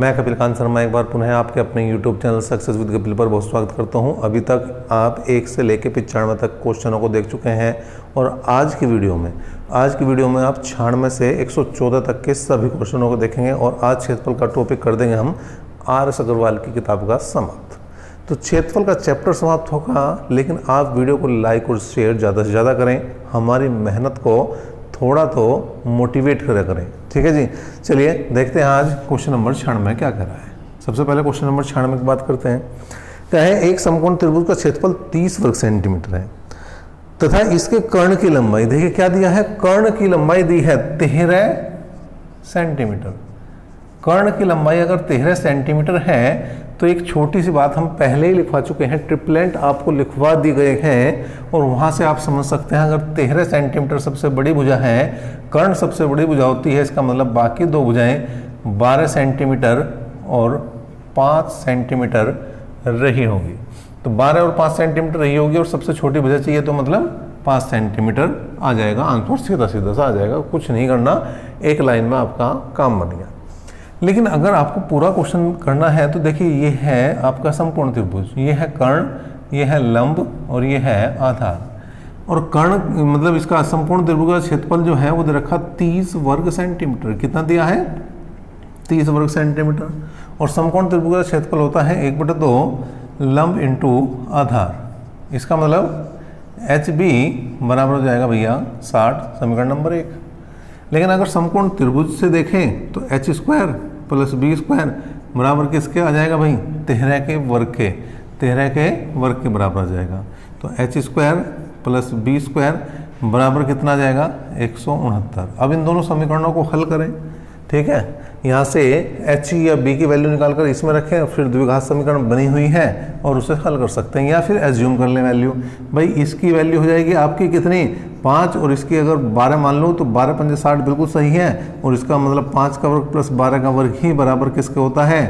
मैं कपिल कांत शर्मा एक बार पुनः आपके अपने YouTube channel success with Kapil पर बहुत स्वागत करता हूं। अभी तक आप 1 से लेकर 95 तक क्वेश्चनों को देख चुके हैं और आज की वीडियो में आप 96 से 114 तक के सभी क्वेश्चनों को देखेंगे और आज क्षेत्रफल का टॉपिक कर देंगे हम RS अग्रवाल की किताब का समाप्त। तो क्षेत्रफल का चैप्टर समाप्त होगा, लेकिन आप वीडियो को लाइक और शेयर ज़्यादा से ज़्यादा करें, हमारी मेहनत को थोड़ा तो मोटिवेट करें। ठीक है जी, चलिए देखते हैं आज क्वेश्चन नंबर 96 क्या कह रहा है। सबसे पहले क्वेश्चन नंबर 96 की बात करते हैं। क्या है, एक समकोण त्रिभुज का क्षेत्रफल 30 वर्ग सेंटीमीटर है तथा इसके कर्ण की लंबाई, देखिए क्या दिया है, कर्ण की लंबाई दी है 13 सेंटीमीटर। कर्ण की लंबाई अगर 13 सेंटीमीटर है तो एक छोटी सी बात हम पहले ही लिखवा चुके हैं, ट्रिपलेंट आपको लिखवा दी गए हैं और वहाँ से आप समझ सकते हैं अगर 13 सेंटीमीटर सबसे बड़ी भुजा है, कर्ण सबसे बड़ी भुजा होती है, इसका मतलब बाकी दो भुजाएं 12 सेंटीमीटर और 5 सेंटीमीटर रही होगी। तो 12 और 5 सेंटीमीटर रही होगी और सबसे छोटी भुजा चाहिए तो मतलब 5 सेंटीमीटर आ जाएगा आंसर, सीधा सा आ जाएगा, कुछ नहीं करना, एक लाइन में आपका काम बन गया। लेकिन अगर आपको पूरा क्वेश्चन करना है तो देखिए ये है आपका समकोण त्रिभुज, ये है कर्ण, ये है लंब और ये है आधार। और कर्ण मतलब इसका समकोण त्रिभुज का क्षेत्रफल जो है वो दे रखा 30 वर्ग सेंटीमीटर। कितना दिया है, 30 वर्ग सेंटीमीटर। और समकोण त्रिभुज का क्षेत्रफल होता है 1/2 लंब इंटू आधार। इसका मतलब HB बराबर हो जाएगा भैया 60, समीकरण नंबर 1। लेकिन अगर समकोण त्रिभुज से देखें तो h² + b² बराबर किसके आ जाएगा भाई, 13 के वर्ग के बराबर आ जाएगा। तो h² + b² बराबर कितना आ जाएगा, 169। अब इन दोनों समीकरणों को हल करें। ठीक है, यहाँ से h या b की वैल्यू निकालकर इसमें रखें, फिर द्विघात समीकरण बनी हुई है और उसे हल कर सकते हैं, या फिर एज्यूम कर लें वैल्यू। भाई इसकी वैल्यू हो जाएगी आपकी कितनी, 5, और इसकी अगर 12 मान लो तो 12 × 5 = 60 बिल्कुल सही है। और इसका मतलब 5 का वर्ग + 12 का वर्ग ही बराबर किसके होता है,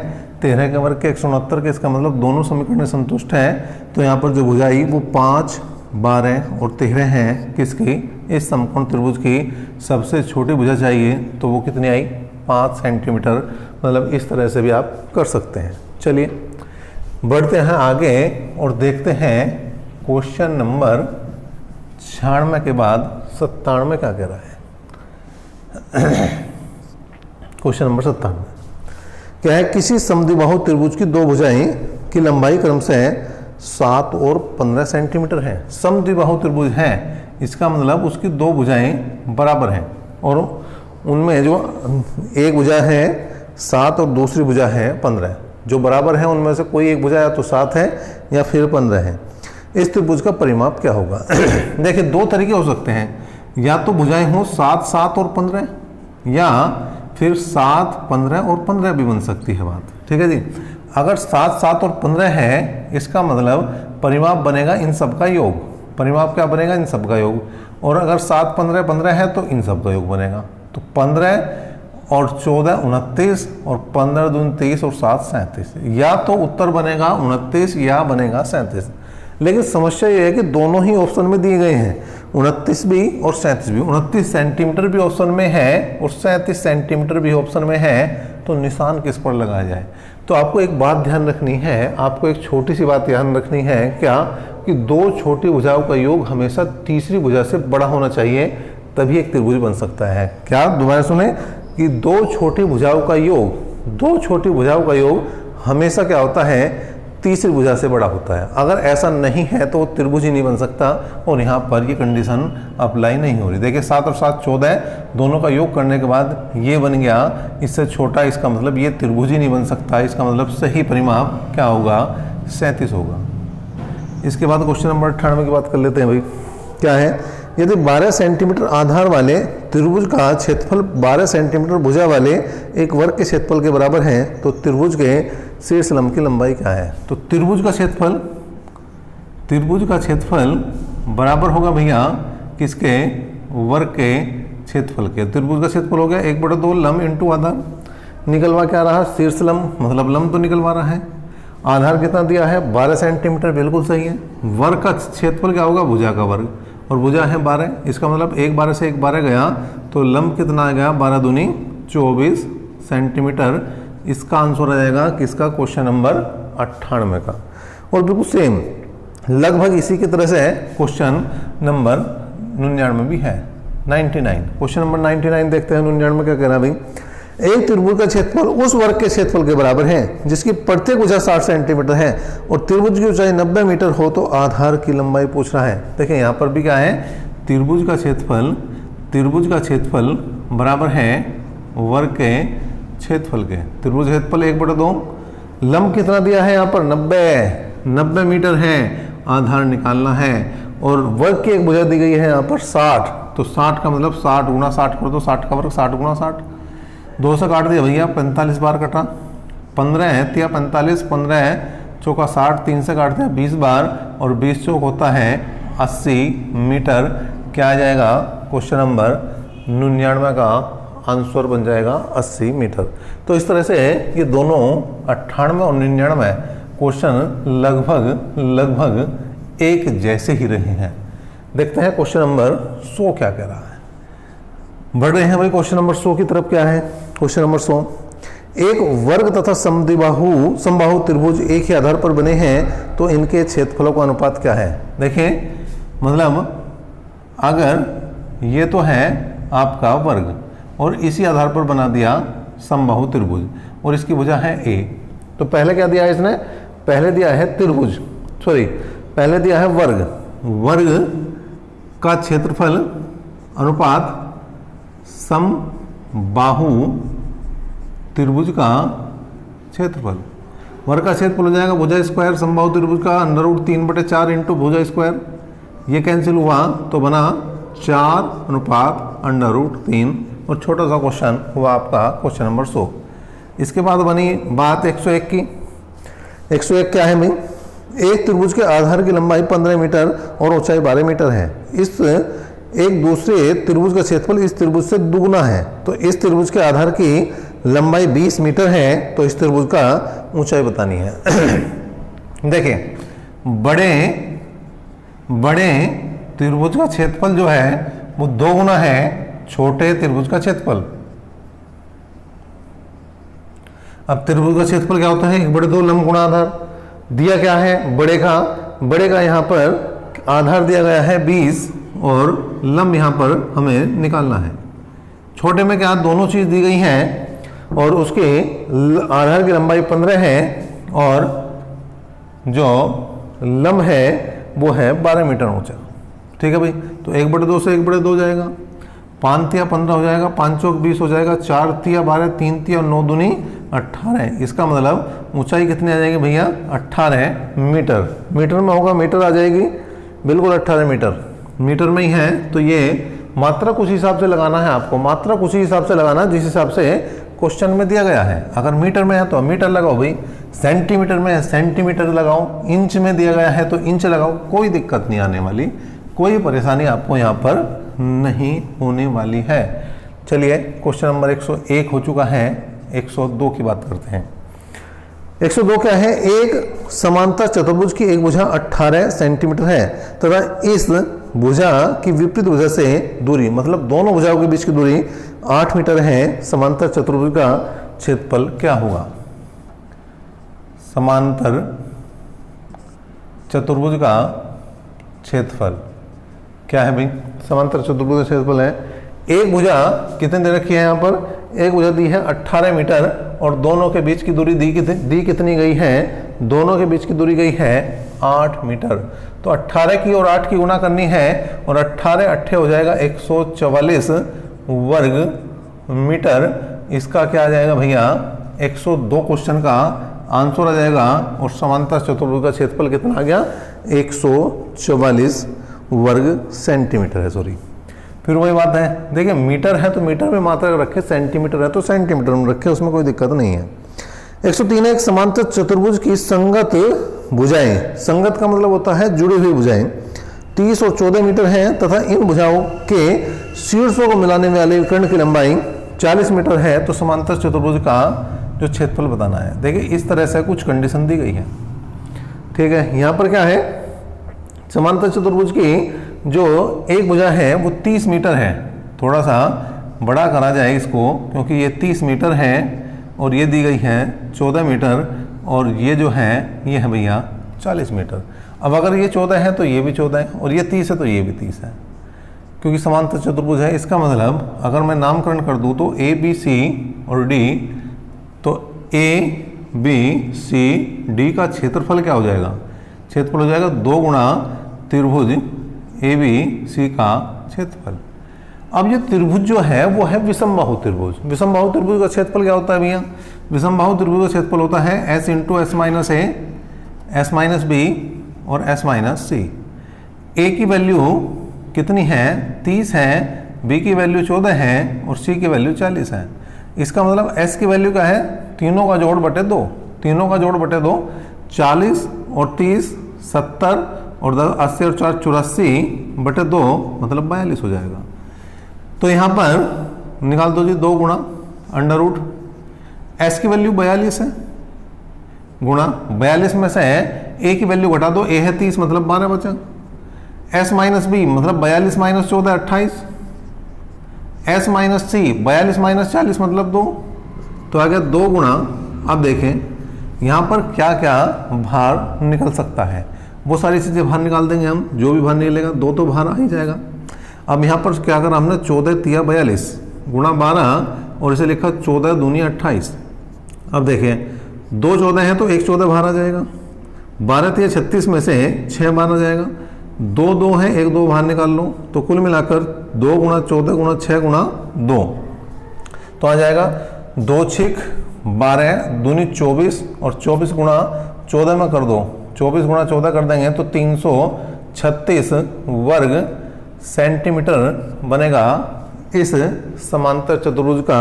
13 के वर्ग के 169 के। इसका मतलब दोनों समीकरण संतुष्ट है। तो यहाँ पर जो भुजा आई वो 5, 12 और 13 हैं किसकी, इस समकोण त्रिभुज की सबसे छोटी भुजा चाहिए तो वो कितनी आई, 5 सेंटीमीटर। मतलब इस तरह से भी आप कर सकते हैं। चलिए बढ़ते हैं आगे और देखते हैं क्वेश्चन नंबर 96 के बाद 97 क्या कह रहा है। क्वेश्चन नंबर 97 क्या है, किसी समद्विबाहु त्रिभुज की दो भुजाएं की लंबाई क्रम से 7 और 15 सेंटीमीटर है। समद्विबाहु त्रिभुज है, इसका मतलब उसकी दो भुजाएं बराबर हैं और उनमें जो एक भुजा है 7 और दूसरी भुजा है 15, जो बराबर है उनमें से कोई एक भुजा या तो 7 है या फिर 15 है। इस त्रिभुज का परिमाप क्या होगा। देखिए दो तरीके हो सकते हैं, या तो भुजाएं हो 7, 7 और 15, या फिर 7, 15 और 15 भी बन सकती है बात। ठीक है जी, अगर 7, 7 और 15 है इसका मतलब परिमाप बनेगा इन सब का योग। परिमाप क्या बनेगा, इन सब का योग। और अगर 7, 15, 15 है तो इन सब का योग बनेगा। तो 15 और 14 29 और 15 दूनी 23 और 7 37। या तो उत्तर बनेगा 29 या बनेगा 37। लेकिन समस्या ये है कि दोनों ही ऑप्शन में दिए गए हैं, 29 भी और 37 भी। 29 सेंटीमीटर भी ऑप्शन में है और 37 सेंटीमीटर भी ऑप्शन में है, तो निशान किस पर लगाया जाए। तो आपको एक बात ध्यान रखनी है, आपको एक छोटी सी बात ध्यान रखनी है, क्या कि दो छोटी भुजाओं का योग हमेशा तीसरी भुजा से बड़ा होना चाहिए, तभी एक त्रिभुज बन सकता है। क्या, दोबारा सुने, कि दो छोटी भुजाओं का योग हमेशा क्या होता है, तीसरी भुजा से बड़ा होता है। अगर ऐसा नहीं है तो वो त्रिभुज ही नहीं बन सकता और यहाँ पर ये कंडीशन अप्लाई नहीं हो रही। देखिए 7 और 7 14, दोनों का योग करने के बाद ये बन गया, इससे छोटा, इसका मतलब ये त्रिभुज ही नहीं बन सकता। इसका मतलब सही परिमाप क्या होगा, 37 होगा। इसके बाद क्वेश्चन नंबर 98 की बात कर लेते हैं भाई। क्या है, यदि 12 सेंटीमीटर आधार वाले त्रिभुज का क्षेत्रफल 12 सेंटीमीटर भुजा वाले एक वर्ग के क्षेत्रफल के बराबर है तो त्रिभुज के शीर्ष लंब की लंबाई क्या है। तो त्रिभुज का क्षेत्रफल बराबर होगा भैया किसके, वर्ग के क्षेत्रफल के। त्रिभुज का क्षेत्रफल हो गया 1/2 लंब इंटू आधार। निकलवा क्या रहा, शीर्ष लंब, मतलब लंब तो निकलवा रहा है। आधार कितना दिया है, 12 सेंटीमीटर, बिल्कुल सही है। वर्ग का क्षेत्रफल क्या होगा, भुजा का वर्ग, और भुजा है 12। इसका मतलब 1 12 से 1 12 गया तो लंब कितना आ गया, 12 दूनी 24 सेंटीमीटर इसका आंसर आ जाएगा किसका, क्वेश्चन नंबर 98 का। और बिल्कुल सेम लगभग इसी की तरह से क्वेश्चन नंबर 99 भी है, 99। क्वेश्चन नंबर 99 देखते हैं 99 क्या कह रहा है भाई। एक त्रिभुज का क्षेत्रफल उस वर्ग के क्षेत्रफल के बराबर है जिसकी प्रत्येक भुजा 60 सेंटीमीटर है और त्रिभुज की ऊंचाई 90 मीटर हो तो आधार की लंबाई पूछ रहा है। देखिए यहाँ पर भी क्या है, त्रिभुज का क्षेत्रफल बराबर है वर्ग के क्षेत्रफल के। त्रिभुज क्षेत्रफल 1/2, लंब कितना दिया है यहाँ पर 90 मीटर है, आधार निकालना है। और वर्ग की एक भुजा दी गई है यहाँ पर 60, तो 60 का मतलब 60 गुणा 60 कर दो, 60 का वर्ग 60 गुणा 60, 2 से काट दिया भैया, 45 बार कटा, 15 है तिया 45, 15 है चौका 60, 3 से काट दिया 20 बार और 20 चौक होता है 80 मीटर। क्या आ जाएगा, क्वेश्चन नंबर 99 का आंसर बन जाएगा 80 मीटर। तो इस तरह से ये दोनों 98 और 99 क्वेश्चन लगभग एक जैसे ही रहे हैं। देखते हैं क्वेश्चन नंबर 100 क्या कह रहा है। बढ़ रहे हैं भाई क्वेश्चन नंबर 100 की तरफ। क्या है क्वेश्चन नंबर 100, एक वर्ग तथा समबाहु त्रिभुज एक ही आधार पर बने हैं तो इनके क्षेत्रफलों का अनुपात क्या है। देखिए मतलब अगर ये तो है आपका वर्ग और इसी आधार पर बना दिया समबाहु त्रिभुज और इसकी भुजा है a, तो पहले क्या दिया है इसने, पहले दिया है त्रिभुज, पहले दिया है वर्ग का क्षेत्रफल अनुपात समबाहु त्रिभुज का क्षेत्रफल। वर्ग का क्षेत्रफल हो जाएगा भुजा स्क्वायर समबाहु त्रिभुज का √3/4 इंटू भुजा स्क्वायर, ये कैंसिल हुआ तो बना 4/√3 और छोटा सा क्वेश्चन हुआ आपका क्वेश्चन नंबर 100। इसके बाद बनी बात 101 की। 101 क्या है भाई, एक त्रिभुज के आधार की लंबाई 15 मीटर और ऊंचाई 12 मीटर है। इस एक दूसरे त्रिभुज का क्षेत्रफल इस त्रिभुज से दुगना है, तो इस त्रिभुज के आधार की लंबाई 20 मीटर है तो इस त्रिभुज का ऊंचाई बतानी है। देखिए बड़े त्रिभुज का क्षेत्रफल जो है वो 2 गुना है छोटे त्रिभुज का क्षेत्रफल। अब त्रिभुज का क्षेत्रफल क्या होता है, 1/2 लंब गुणा आधार। दिया क्या है, बड़े का यहाँ पर आधार दिया गया है 20 और लंब यहाँ पर हमें निकालना है। छोटे में क्या, दोनों चीज दी गई हैं और उसके आधार की लंबाई 15 है और जो लंब है वो है 12 मीटर ऊंचा। ठीक है भाई, तो 1/2 से 1/2 जाएगा, 5 तिया 15 हो जाएगा, 5 चौक 20 हो जाएगा, 4 तिया 12, 3 तिया 9 दूनी 18। इसका मतलब ऊंचाई कितनी आ जाएगी भैया, 18 मीटर। मीटर में होगा, मीटर आ जाएगी बिल्कुल 18 मीटर। मीटर में ही है तो ये मात्रा कुछ हिसाब से लगाना है आपको, मात्रा कुछ हिसाब से लगाना जिस हिसाब से क्वेश्चन में दिया गया है। अगर मीटर में है तो मीटर लगाओ भाई, सेंटीमीटर में है सेंटीमीटर लगाओ, इंच में दिया गया है तो इंच लगाओ, कोई दिक्कत नहीं आने वाली, कोई परेशानी आपको यहाँ पर नहीं होने वाली है। चलिए क्वेश्चन नंबर 101 हो चुका है, 102 की बात करते हैं। 102 क्या है, एक समांतर चतुर्भुज की एक भुजा 18 सेंटीमीटर है तथा इस भुजा की विपरीत भुजा से दूरी, मतलब दोनों भुजाओं के बीच की दूरी 8 मीटर है। समांतर चतुर्भुज का क्षेत्रफल क्या होगा। समांतर चतुर्भुज का क्षेत्रफल क्या है भाई, समांतर चतुर्भुज का क्षेत्रफल है, एक भुजा कितने दे रखी है यहाँ पर, एक भुजा दी है 18 मीटर और दोनों के बीच की दूरी दी कितनी गई है, दोनों के बीच की दूरी गई है 8 मीटर। तो 18 की और 8 की गुणा करनी है और 18 8 हो जाएगा 144 वर्ग मीटर। इसका क्या आ जाएगा भैया, 102 क्वेश्चन का आंसर आ जाएगा। और समांतर चतुर्भुज का क्षेत्रफल कितना आ गया, 144 वर्ग सेंटीमीटर है। सॉरी, फिर वही बात है, देखिए मीटर है तो मीटर में मात्रा रखे, सेंटीमीटर है तो सेंटीमीटर में रखे, उसमें कोई दिक्कत नहीं है। 103 एक समांतर चतुर्भुज की संगत भुजाएं, संगत का मतलब होता है जुड़ी हुई भुजाएं 30 और 14 मीटर हैं तथा इन भुजाओं के शीर्षों को मिलाने वाले कर्ण की लंबाई 40 मीटर है तो समांतर चतुर्भुज का जो क्षेत्रफल बताना है। देखिए इस तरह से कुछ कंडीशन दी गई है। ठीक है, यहाँ पर क्या है, समांतर चतुर्भुज की जो एक भुजा है वो 30 मीटर है, थोड़ा सा बड़ा करा जाए इसको क्योंकि ये 30 मीटर है और ये दी गई है 14 मीटर और ये जो है ये है भैया 40 मीटर। अब अगर ये 14 है तो ये भी 14 है और ये 30 है तो ये भी 30 है, क्योंकि समांतर चतुर्भुज है। इसका मतलब अगर मैं नामकरण कर दूँ तो ए बी सी और डी, तो ए बी सी डी का क्षेत्रफल क्या हो जाएगा? क्षेत्रफल हो जाएगा 2 गुणा त्रिभुज ए बी सी का क्षेत्रफल। अब ये त्रिभुज जो है वो है विषमबाहु त्रिभुज। विषमबाहु त्रिभुज का क्षेत्रफल क्या होता है भैया? विषमबाहु त्रिभुज का क्षेत्रफल होता है एस इंटू एस माइनस ए, एस माइनस बी और एस माइनस सी। ए की वैल्यू कितनी है? 30 है, बी की वैल्यू 14 है और सी की वैल्यू 40 है। इसका मतलब एस की वैल्यू क्या है? तीनों का जोड़ बटे 2, तीनों का जोड़ बटे 2, 40 और 30 70 और 10 80 और 4 84 बटे 2 मतलब 42 हो जाएगा। तो यहाँ पर निकाल दो जी 2 गुणा अंडर रूट एस की वैल्यू 42 है गुणा 42 में से ए की वैल्यू घटा दो, ए है 30 मतलब 12 बचा, एस माइनस बी मतलब 42 माइनस 14 28, एस माइनस सी 42 माइनस 40 मतलब 2, तो आ गया 2 गुणा। अब देखें यहाँ पर क्या क्या भार निकल सकता है, वो सारी चीज़ें बाहर निकाल देंगे हम। जो भी बाहर निकलेगा 2 तो बाहर आ ही जाएगा। अब यहाँ पर क्या करा हमने? 14 तिया 42 गुणा 12 और इसे लिखा 14 दूनी 28। अब देखें 2 14 है तो 1 14 बाहर आ जाएगा, 12 तिया 36 में से 6 बाहर आ जाएगा, 2 2 है 1 2 बाहर निकाल लो, तो कुल मिलाकर 2 गुणा 14 गुणा 6 गुणा 2 तो आ जाएगा 2 6 12 दूनी 24 और 24 गुणा 14 में कर दो, 24 गुणा 14 कर देंगे तो 336 वर्ग सेंटीमीटर बनेगा इस समांतर चतुर्भुज का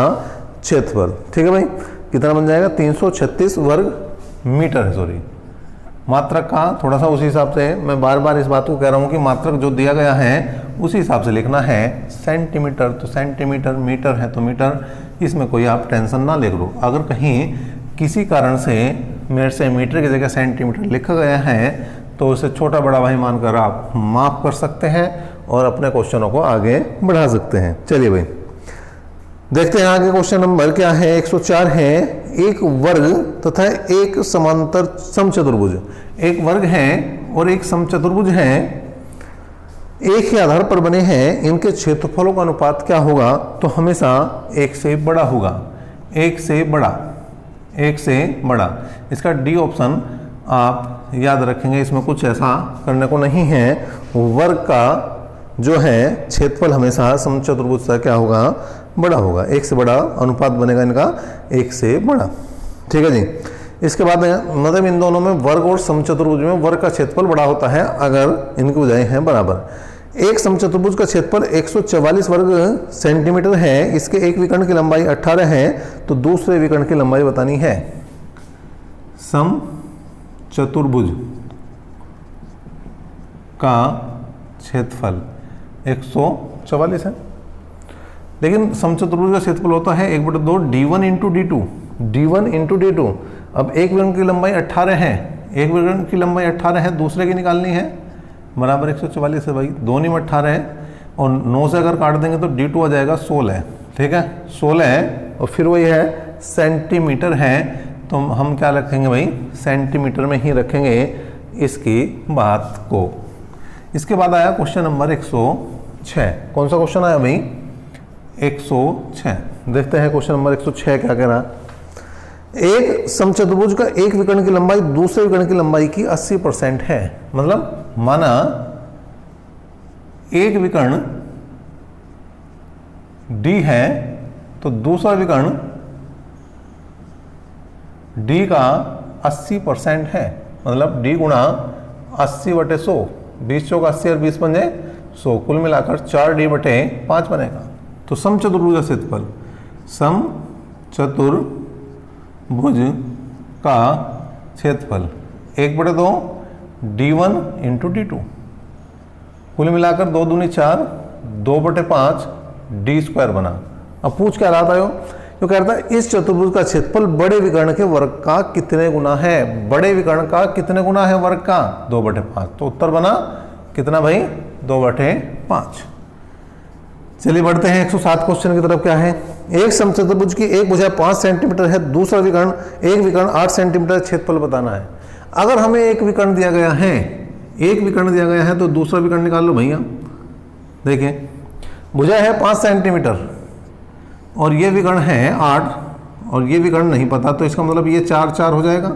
क्षेत्रफल। ठीक है भाई, कितना बन जाएगा? 336 वर्ग मीटर है, सॉरी मात्रक का थोड़ा सा उसी हिसाब से मैं बार बार इस बात को कह रहा हूँ कि मात्रक जो दिया गया है उसी हिसाब से लिखना है। सेंटीमीटर तो सेंटीमीटर, मीटर है तो मीटर, इसमें कोई आप टेंशन ना ले लो। अगर कहीं किसी कारण से मेरे से मीटर की जगह सेंटीमीटर लिखा गया है तो उसे छोटा बड़ा भाई मानकर आप माफ कर सकते हैं और अपने क्वेश्चनों को आगे बढ़ा सकते हैं। चलिए भाई देखते हैं आगे क्वेश्चन नंबर क्या है। 104 है, एक वर्ग तथा एक समांतर समचतुर्भुज। एक वर्ग है और एक समचतुर्भुज है, एक ही आधार पर बने हैं, इनके क्षेत्रफलों का अनुपात क्या होगा? तो हमेशा एक से बड़ा होगा, एक से बड़ा, एक से बड़ा। इसका डी ऑप्शन आप याद रखेंगे, इसमें कुछ ऐसा करने को नहीं है। वर्ग का जो है क्षेत्रफल हमेशा समचतुर्भुज से क्या होगा? बड़ा होगा, एक से बड़ा अनुपात बनेगा इनका, एक से बड़ा। ठीक है जी। इसके बाद मतलब इन दोनों में वर्ग और समचतुर्भुज में वर्ग का क्षेत्रफल बड़ा होता है अगर इनकी भुजाएं हैं बराबर। एक समचतुर्भुज का क्षेत्रफल 144 वर्ग सेंटीमीटर है, इसके एक विकर्ण की लंबाई 18 है, तो दूसरे विकर्ण की लंबाई बतानी है। समचतुर्भुज का क्षेत्रफल 144 है, लेकिन समचतुर्भुज का क्षेत्रफल होता है 1/2 d1 into d2, d1 into d2। अब एक विकर्ण की लंबाई 18 है, एक विकर्ण की लंबाई 18 है, दूसरे की निकालनी है, बराबर 144 है भाई, दोनों में 18 है और 9 से अगर काट देंगे तो d2 आ जाएगा 16। ठीक है, 16 है और फिर वही है सेंटीमीटर है, तो हम क्या रखेंगे भाई? सेंटीमीटर में ही रखेंगे इसकी बात को। इसके बाद आया क्वेश्चन नंबर 106। कौन सा क्वेश्चन आया भाई? 106। देखते हैं क्वेश्चन नंबर 106 क्या कह रहा है। एक समचतुर्भुज का एक विकर्ण की लंबाई दूसरे विकर्ण की लंबाई की 80% है। मतलब माना एक विकर्ण D है तो दूसरा विकर्ण D का 80% है, मतलब D गुणा 80/100, 20 चौक 80 और 20 पंजे 100, कुल मिलाकर 4D/5 बनेगा। तो समचतुर्भुज का क्षेत्रफल, समचतुर्भुज का क्षेत्रफल 1/2 d1 इंटू d2, कुल मिलाकर 2 दूनी 4, 2/5 d² बना। अब पूछ क्या रहा था यो? तो कह रहा था इस चतुर्भुज का क्षेत्रफल बड़े विकर्ण के वर्ग का कितने गुना है? बड़े विकर्ण का कितने गुना है वर्ग का? 2/5। तो उत्तर बना कितना भाई? 2/5। चलिए बढ़ते हैं 107 क्वेश्चन की तरफ। क्या है? एक समचतुर्भुज की एक भुजा 5 सेंटीमीटर है, दूसरा विकर्ण एक विकर्ण 8 सेंटीमीटर, क्षेत्रफल बताना है। अगर हमें एक विकर्ण दिया गया है, तो दूसरा विकर्ण निकाल लो भैया। देखिए भुजा है 5 सेंटीमीटर और ये विकर्ण है 8 और ये विकर्ण नहीं पता, तो इसका मतलब ये 4 4 हो जाएगा।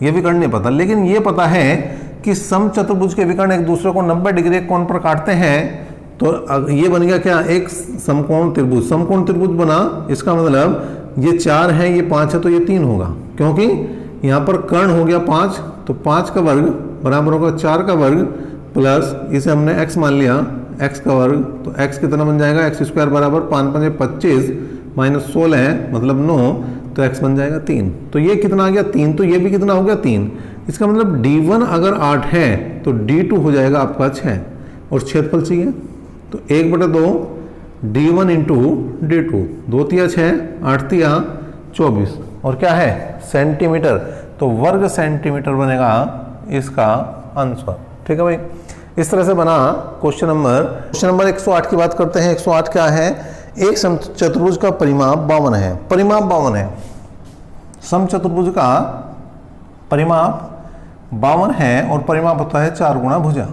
ये विकर्ण नहीं पता, लेकिन ये पता है कि समचतुर्भुज के विकर्ण एक दूसरे को 90 डिग्री के कोण पर काटते हैं। तो ये बन गया क्या, एक समकोण त्रिभुज। समकोण त्रिभुज बना, इसका मतलब ये 4 है, ये 5 है, तो ये 3 होगा, क्योंकि यहाँ पर कर्ण हो गया 5, तो 5 का वर्ग बराबर होगा 4 का वर्ग प्लस इसे हमने x मान लिया, x का वर्ग, तो x कितना बन जाएगा, x स्क्वायर बराबर 5 5 25 माइनस 16 है, मतलब 9, तो x बन जाएगा 3। तो ये कितना आ गया 3, तो ये भी कितना हो गया 3। इसका मतलब d1 अगर 8 है तो d2 हो जाएगा आपका 6, और क्षेत्रफल चाहिए तो 1/2 d1 इंटू d2, 2 तिया 6, 8 तिया 24, और क्या है सेंटीमीटर, तो वर्ग सेंटीमीटर बनेगा इसका आंसर। ठीक है भाई, इस तरह से बना क्वेश्चन नंबर 108 की बात करते हैं। 108 क्या है, एक समचतुर्भुज का परिमाप 52 है। परिमाप 52 है, समचतुर्भुज का परिमाप 52 है और परिमाप होता है 4 गुणा भुजा।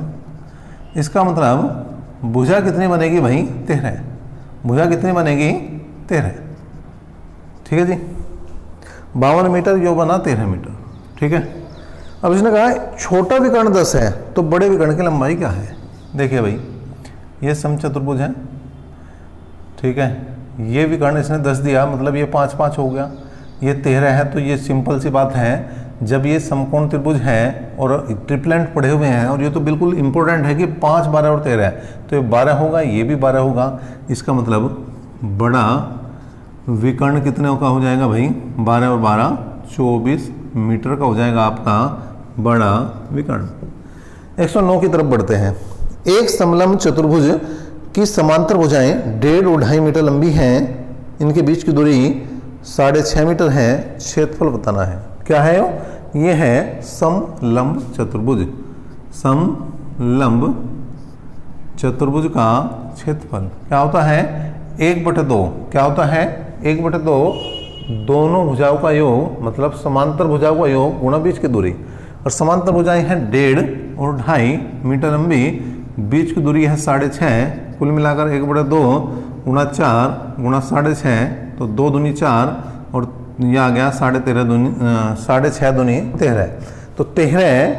इसका मतलब भुजा कितनी बनेगी भाई, 13। भुजा कितनी बनेगी, 13। ठीक है जी, 52 मीटर, यो बना 13 मीटर। ठीक है, अब इसने कहा छोटा विकर्ण 10 है, तो बड़े विकर्ण की लंबाई क्या है। देखिए भाई, ये समचतुर्भुज है, ठीक है, ये विकर्ण इसने 10 दिया, मतलब ये 5 5 हो गया, ये 13 है, तो ये सिंपल सी बात है, जब ये समकोण त्रिभुज है और ट्रिपलेंट पड़े हुए हैं, और ये तो बिल्कुल इंपॉर्टेंट है कि 5 12 और 13 है, तो ये 12 होगा, ये भी 12 होगा। इसका मतलब बड़ा विकर्ण कितने का हो जाएगा भाई, 12 और 12 24 मीटर का हो जाएगा आपका बड़ा विकर्ण। 109 की तरफ बढ़ते हैं। एक समलंब चतुर्भुज की समांतर भुजाएं 1.5 और 2.5 मीटर लंबी हैं, इनके बीच की दूरी 6.5 मीटर है, क्षेत्रफल बताना है। क्या है ये है समलंब चतुर्भुज। समलंब चतुर्भुज का क्षेत्रफल क्या होता है, 1/2। क्या होता है, 1/2 दोनों भुजाओं का योग, मतलब समांतर भुजाओं का योग गुणा बीच की दूरी। और समांतर भुजाएं हैं 1.5 और 2.5 मीटर लंबी, बीच की दूरी है 6.5, कुल मिलाकर 1/2 गुणा 4 गुणा 6.5, तो 2 दूनी 4 और ये आ गया 13.5 दूनी 6.5 दूनी 13, तो 13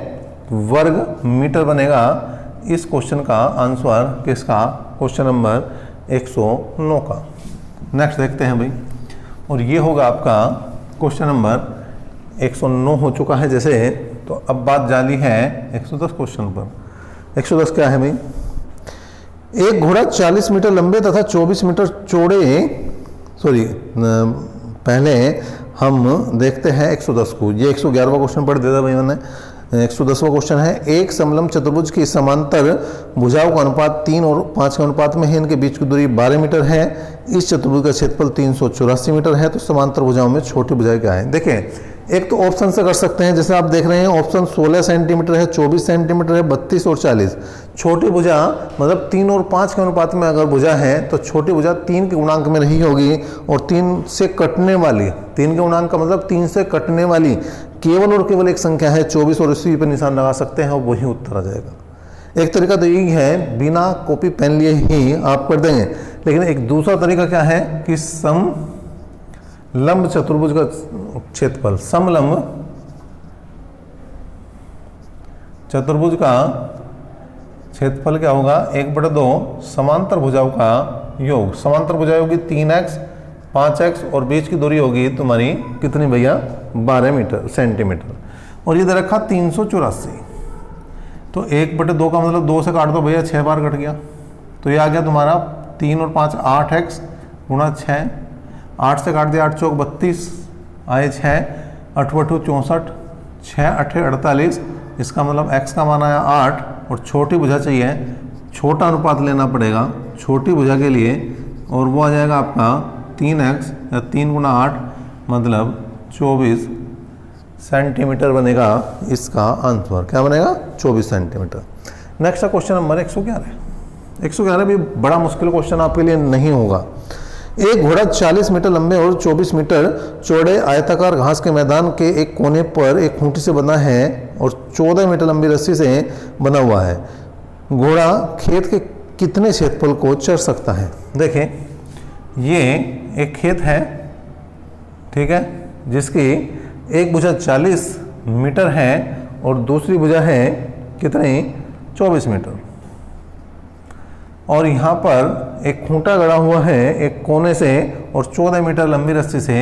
वर्ग मीटर बनेगा इस क्वेश्चन का आंसर। किसका, क्वेश्चन नंबर 109 का। नेक्स्ट देखते हैं भाई, और ये होगा आपका क्वेश्चन नंबर 109 हो चुका है जैसे, तो अब बात जाली है 110 क्वेश्चन पर। 110 क्या है भाई, एक घोड़ा 40 मीटर लंबे तथा 24 मीटर चौड़े, पहले हम देखते हैं 110 को। ये 111वां क्वेश्चन पढ़ दिया था भाई मैंने, 110वां क्वेश्चन है। एक समलंब चतुर्भुज की समांतर भुजाओं का अनुपात 3 और 5 के अनुपात में है, इनके बीच की दूरी 12 मीटर है, इस चतुर्भुज का क्षेत्रफल 384 मीटर है, तो समांतर भुजाओं में छोटी भुजाएं क्या है। देखिए, एक तो ऑप्शन से कर सकते हैं, जैसे आप देख रहे हैं ऑप्शन 16 सेंटीमीटर है, 24 सेंटीमीटर है, 32 और 40। छोटी भुजा मतलब 3 और 5 के अनुपात में अगर भुजा है तो छोटी भुजा 3 के गुणांक में रही होगी, और 3 से कटने वाली, 3 के गुणांक का मतलब 3 से कटने वाली केवल और केवल एक संख्या है 24, और इसी पर निशान लगा सकते हैं और वही उत्तर आ जाएगा। एक तरीका तो यही है, बिना कॉपी पेन लिए ही आप कर देंगे, लेकिन एक दूसरा तरीका क्या है कि समलंब चतुर्भुज का क्षेत्रफल, समलंब चतुर्भुज का क्षेत्रफल क्या होगा, 1/2 समांतर भुजाओं का योग। समांतर भुजाएं होगी 3x 5x और बीच की दूरी होगी तुम्हारी कितनी भैया, 12 सेंटीमीटर, और ये दे रखा 384। तो 1/2 का मतलब 2 से काट दो भैया, 6 बार कट गया, तो ये आ गया तुम्हारा 3 और 5 8x गुणा 6, 8 से काट दिया 8 चौक 32 आए 6, 8 बटू 64, 6 8 48। इसका मतलब x का मान आया 8, और छोटी भुजा चाहिए, छोटा अनुपात लेना पड़ेगा छोटी भुजा के लिए, और वो आ जाएगा आपका 3x या 3 गुणा 8 मतलब 24 सेंटीमीटर बनेगा इसका आंसर। क्या बनेगा, 24 सेंटीमीटर। Next question number 111। 111 भी बड़ा मुश्किल क्वेश्चन आपके लिए नहीं होगा। एक घोड़ा 40 मीटर लंबे और 24 मीटर चौड़े आयताकार घास के मैदान के एक कोने पर एक खूंटी से बना है और 14 मीटर लंबी रस्सी से बना हुआ है। घोड़ा खेत के कितने क्षेत्रफल को चर सकता है? देखें, ये एक खेत है, ठीक है, जिसकी एक भुजा 40 मीटर है और दूसरी भुजा है कितनी, 24 मीटर। और यहाँ पर एक खूंटा गड़ा हुआ है एक कोने से और 14 मीटर लंबी रस्सी से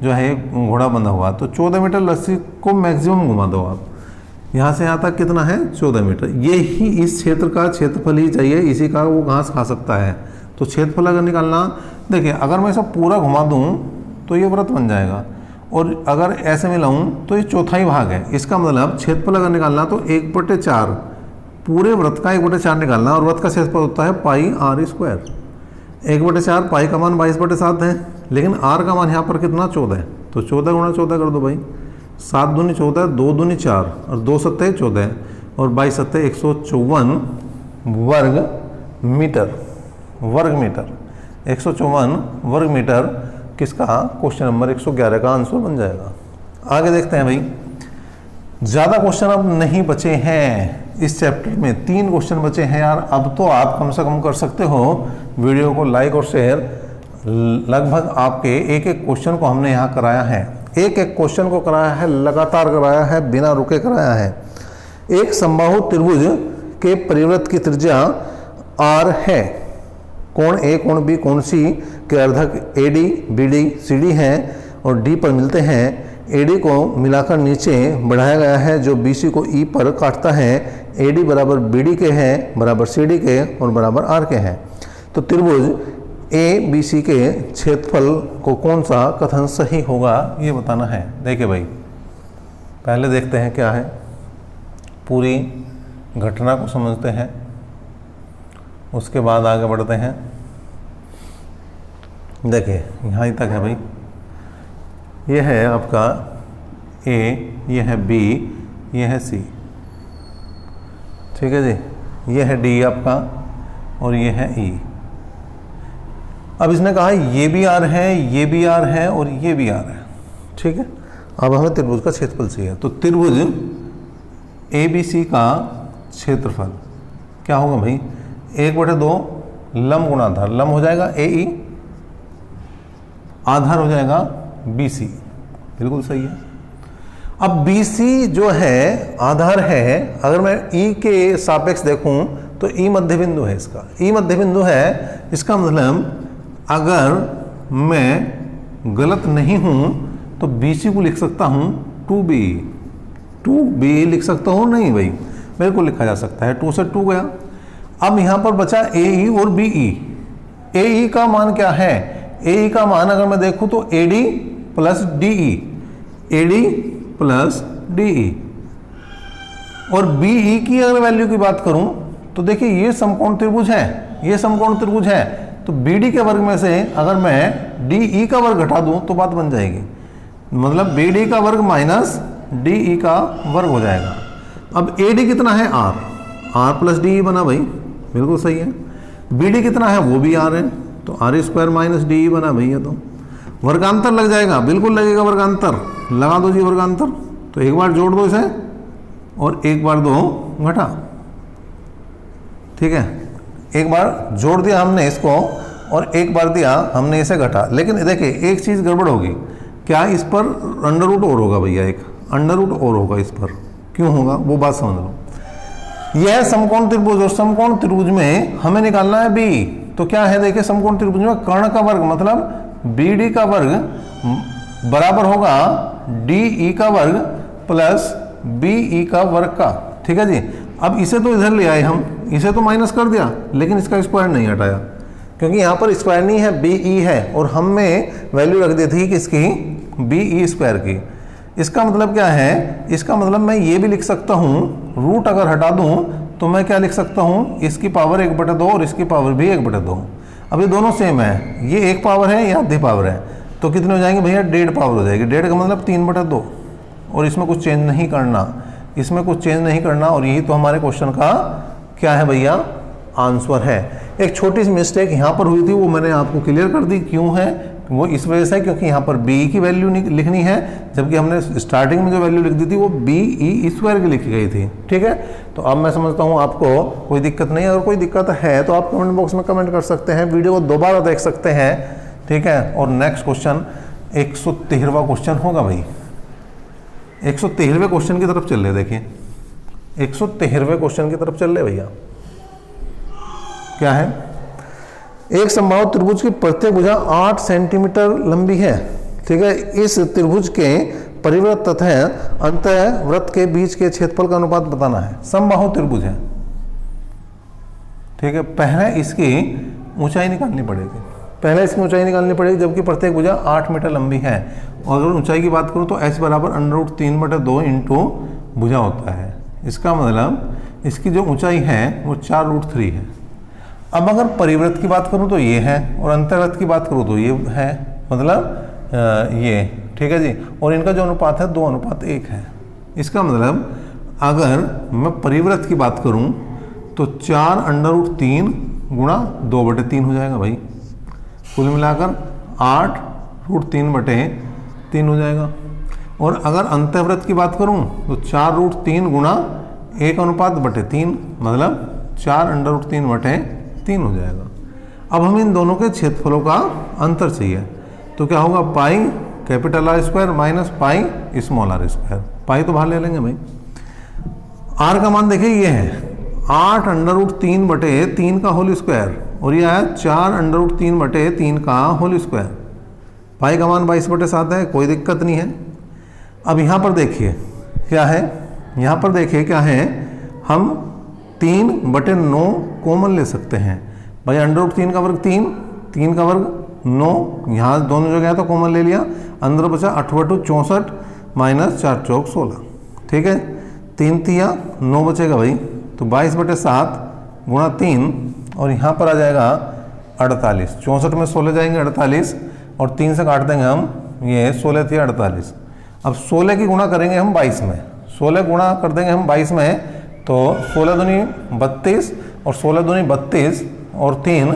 जो है घोड़ा बंधा हुआ। तो 14 मीटर रस्सी को मैक्सिमम घुमा दो आप, यहाँ से यहाँ तक कितना है, 14 मीटर। ये ही इस क्षेत्र का क्षेत्रफल ही चाहिए, इसी का वो घास खा सकता है। तो क्षेत्रफल अगर निकालना, देखिए अगर मैं इसे पूरा घुमा दूँ तो ये वृत्त बन जाएगा, और अगर ऐसे मिलाऊँ तो ये चौथाई भाग है। इसका मतलब क्षेत्रफल अगर निकालना तो 1/4 पूरे वृत्त का 1/4 निकालना, और वृत्त का क्षेत्रफल होता है पाई आर स्क्वायर। 1/4 पाई का मान 22/7 है, लेकिन आर का मान यहाँ पर कितना, 14 है। तो 14 गुणा 14 कर दो भाई, 7 दूनी 14, 2 दूनी 4 और 2 सत्ते 14 और 22 सत्ते 154 वर्ग मीटर 154 वर्ग मीटर किसका, क्वेश्चन नंबर 111 का आंसर बन जाएगा। आगे देखते हैं भाई, ज़्यादा क्वेश्चन अब नहीं बचे हैं इस चैप्टर में, 3 क्वेश्चन बचे हैं यार। अब तो आप कम से कम कर सकते हो वीडियो को लाइक और शेयर। लगभग आपके एक एक क्वेश्चन को हमने यहाँ कराया है, एक एक क्वेश्चन को कराया है, लगातार कराया है, बिना रुके कराया है। एक समबाहु त्रिभुज के परिवृत्त की त्रिज्या r है। कोण A, कोण B, कोण C के अर्धक AD, BD, CD हैं और D पर मिलते हैं। AD को मिलाकर नीचे बढ़ाया गया है जो BC को E पर काटता है। AD बराबर BD के हैं, बराबर CD के और बराबर R के हैं। तो त्रिभुज ABC के क्षेत्रफल को कौन सा कथन सही होगा ये बताना है। देखिए भाई, पहले देखते हैं क्या है, पूरी घटना को समझते हैं, उसके बाद आगे बढ़ते हैं। देखिए यहाँ तक है भाई, ये है आपका A, ये है B, ये है C, ठीक है जी, ये है D आपका और ये है E। अब इसने कहा ये भी R है, ये भी R है और ये भी R है, ठीक है। अब हमें त्रिभुज का क्षेत्रफल चाहिए, तो त्रिभुज ABC का क्षेत्रफल क्या होगा भाई, 1/2 लंब गुणा आधार, लंब हो जाएगा AE, आधार हो जाएगा BC, बिल्कुल सही है। अब BC जो है आधार है, अगर मैं E के सापेक्ष देखूं तो E मध्य बिंदु है, इसका E मध्य बिंदु है। इसका मतलब अगर मैं गलत नहीं हूं तो BC को लिख सकता हूं 2B लिख सकता हूं, नहीं भाई बिल्कुल लिखा जा सकता है, 2 से 2 गया। अब यहां पर बचा AE और BE। AE का मान क्या है, AE का मान अगर मैं देखूं तो AD प्लस DE और BE की अगर वैल्यू की बात करूं तो देखिए ये समकोण त्रिभुज है, ये समकोण त्रिभुज है। तो BD के वर्ग में से अगर मैं DE का वर्ग घटा दूं तो बात बन जाएगी, मतलब BD का वर्ग माइनस DE का वर्ग हो जाएगा। अब AD कितना है, R प्लस DE बना भाई, बिल्कुल सही है। BD कितना है, वो भी R है, तो R² माइनस DE बना भैया। तो वर्गांतर लग जाएगा, बिल्कुल लगेगा वर्गांतर, लगा दो जी वर्गांतर। तो एक बार जोड़ दो इसे और एक बार दो घटा, ठीक है। एक बार जोड़ दिया हमने इसको और एक बार दिया हमने इसे घटा, लेकिन देखिए एक चीज़ गड़बड़ होगी, क्या इस पर अंडर रूट और होगा भैया, एक अंडर रूट और होगा इस पर, क्यों होगा वो बात समझ लो। यह समकोण त्रिभुज और समकोण त्रिभुज में हमें निकालना है B, तो क्या है देखिए, समकोण त्रिभुज में कर्ण का वर्ग मतलब BD का वर्ग बराबर होगा DE का वर्ग प्लस BE का वर्ग का, ठीक है जी। अब इसे तो इधर ले आए हम, इसे तो माइनस कर दिया, लेकिन इसका स्क्वायर नहीं हटाया क्योंकि यहाँ पर स्क्वायर नहीं है, BE है और हमने वैल्यू रख दी थी किसकी, BE² की। इसका मतलब क्या है, इसका मतलब मैं ये भी लिख सकता हूँ, रूट अगर हटा दूँ तो मैं क्या लिख सकता हूँ, इसकी पावर 1/2 और इसकी पावर भी 1/2। अब ये दोनों सेम है, ये एक पावर है, ये आधी पावर है, तो कितने हो जाएंगे भैया, 1.5 पावर हो जाएगी। 1.5 का मतलब 3/2 और इसमें कुछ चेंज नहीं करना, इसमें कुछ चेंज नहीं करना, और यही तो हमारे क्वेश्चन का क्या है भैया, आंसर है। एक छोटी सी मिस्टेक यहाँ पर हुई थी, वो मैंने आपको क्लियर कर दी। क्यों है वो? इस वजह से क्योंकि यहाँ पर बी की वैल्यू लिखनी है, जबकि हमने स्टार्टिंग में जो वैल्यू लिख दी थी वो बी ई स्क्वायर की लिखी गई थी। ठीक है, तो अब मैं समझता हूँ आपको कोई दिक्कत नहीं है। अगर कोई दिक्कत है तो आप कमेंट बॉक्स में कमेंट कर सकते हैं, वीडियो को दोबारा देख सकते हैं। ठीक है, और नेक्स्ट क्वेश्चन 113वां क्वेश्चन होगा भाई। 113वें क्वेश्चन की तरफ चल रहे, देखिए 113वें क्वेश्चन की तरफ चल रहे भैया। क्या है? एक समबाहु त्रिभुज की प्रत्येक भुजा 8 सेंटीमीटर लंबी है। ठीक है, इस त्रिभुज के परिवृत्त तथा अंतःवृत्त के बीच के क्षेत्रफल का अनुपात बताना है। समबाहु त्रिभुज है। ठीक है, पहले इसकी ऊंचाई निकालनी पड़ेगी, जबकि प्रत्येक भुजा 8 मीटर लंबी है। और अगर ऊंचाई की बात करूं तो h बराबर √3/2 इंटू भुजा होता है। इसका मतलब इसकी जो ऊंचाई है वो 4√3 है। अब अगर परिवृत्त की बात करूं तो ये है, और अंतर्वृत्त की बात करूं तो ये है, मतलब ये। ठीक है जी, और इनका जो अनुपात है 2:1 है। इसका मतलब अगर मैं परिवृत्त की बात करूं तो 4√3 गुणा 2/3 हो जाएगा भाई। कुल मिलाकर 8√3/3 हो जाएगा। और अगर अंतःवृत्त की बात करूं तो 4√3 गुणा 1:3, मतलब 4√3/3 हो जाएगा। अब हमें इन दोनों के क्षेत्रफलों का अंतर चाहिए, तो क्या होगा? Pi capital R square minus pi small r square. Pi तो बाहर ले लेंगे भाई। r का मान देखिए ये है 8√3/3 का होल स्क्वायर, और ये आया 4√3/3 का होल स्क्वायर। पाई का मान 22/7 है, कोई दिक्कत नहीं है। अब यहाँ पर देखिए क्या है, यहाँ पर देखिए क्या है, हम 3/9 कॉमन ले सकते हैं भाई। √3 का वर्ग 3 का वर्ग 9, यहाँ दोनों जगह तो कॉमन ले लिया, अंदर बचा 8/2 64 माइनस 4 चौक 16। ठीक है, 3 तिया 9 बचेगा भाई, तो 22/7 गुणा 3, और यहाँ पर आ जाएगा 48। 64 में 16 जाएंगे 48, और 3 से काट देंगे हम, ये 16 थी 48। अब 16 की गुणा करेंगे हम 22 में, 16 गुणा कर देंगे हम 22 में, तो 16 दूनी 32, और 16 दूनी 32, और 3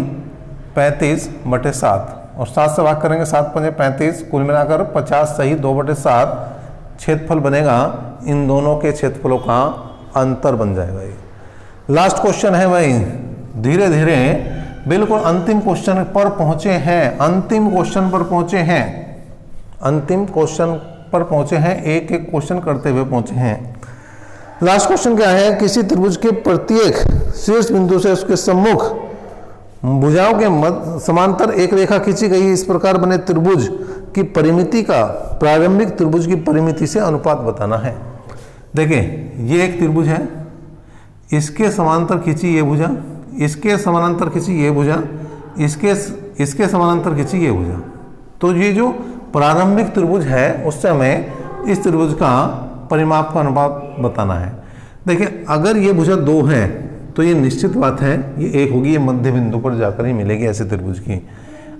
35/7, और 7 से भाग करेंगे 7 पंजे 35, कुल मिलाकर 50 सही 2/7 क्षेत्रफल बनेगा। इन दोनों के क्षेत्रफलों का अंतर बन जाएगा ये। लास्ट क्वेश्चन है भाई, धीरे धीरे बिल्कुल अंतिम क्वेश्चन पर पहुंचे हैं, अंतिम क्वेश्चन पर पहुंचे हैं, एक एक क्वेश्चन करते हुए पहुंचे हैं। लास्ट क्वेश्चन क्या है? किसी त्रिभुज के प्रत्येक शीर्ष बिंदु से उसके सम्मुख भुजाओं के मध्य समांतर एक रेखा खींची गई। इस प्रकार बने त्रिभुज की परिमिति का प्रारंभिक त्रिभुज की परिमिति से अनुपात बताना है। देखिए ये एक त्रिभुज है, इसके समांतर खींची ये भुजा, इसके समानांतर खींची ये भुजा, इसके समानांतर खींची ये भुजा। तो ये जो प्रारंभिक त्रिभुज है उससे हमें इस त्रिभुज का परिमाप का अनुपात बताना है। देखिए अगर ये भुजा 2 है तो ये निश्चित बात है ये 1 होगी, ये मध्य बिंदु पर जाकर ही मिलेगी ऐसे त्रिभुज की।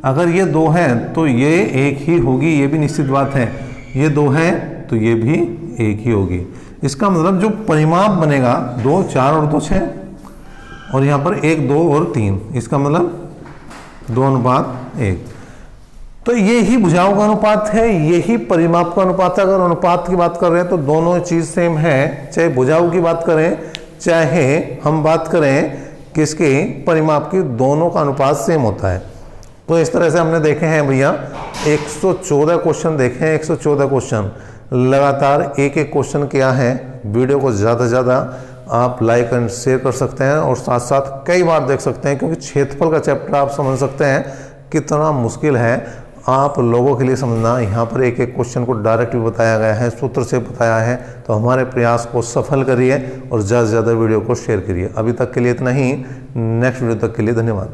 अगर ये 2 है तो ये 1 ही होगी, ये भी निश्चित बात है। ये 2 है तो ये भी 1 ही होगी। इसका मतलब जो परिमाप बनेगा 2, 4 और 2, 6, और यहाँ पर 1, 2 और 3, इसका मतलब 2:1। तो ये ही भुजाओं का अनुपात है, यही परिमाप का अनुपात है। अगर अनुपात की बात कर रहे हैं तो दोनों चीज सेम है, चाहे भुजाओं की बात करें चाहे हम बात करें किसके परिमाप की, दोनों का अनुपात सेम होता है। तो इस तरह से हमने देखे हैं भैया 114 क्वेश्चन देखे हैं, 114 क्वेश्चन लगातार एक एक क्वेश्चन किया है। वीडियो को ज़्यादा से ज़्यादा आप लाइक एंड शेयर कर सकते हैं और साथ साथ कई बार देख सकते हैं, क्योंकि क्षेत्रफल का चैप्टर आप समझ सकते हैं कितना मुश्किल है आप लोगों के लिए समझना। यहाँ पर एक एक क्वेश्चन को डायरेक्ट भी बताया गया है, सूत्र से बताया है। तो हमारे प्रयास को सफल करिए और ज़्यादा से ज़्यादा वीडियो को शेयर करिए। अभी तक के लिए इतना ही, नेक्स्ट वीडियो तक के लिए धन्यवाद।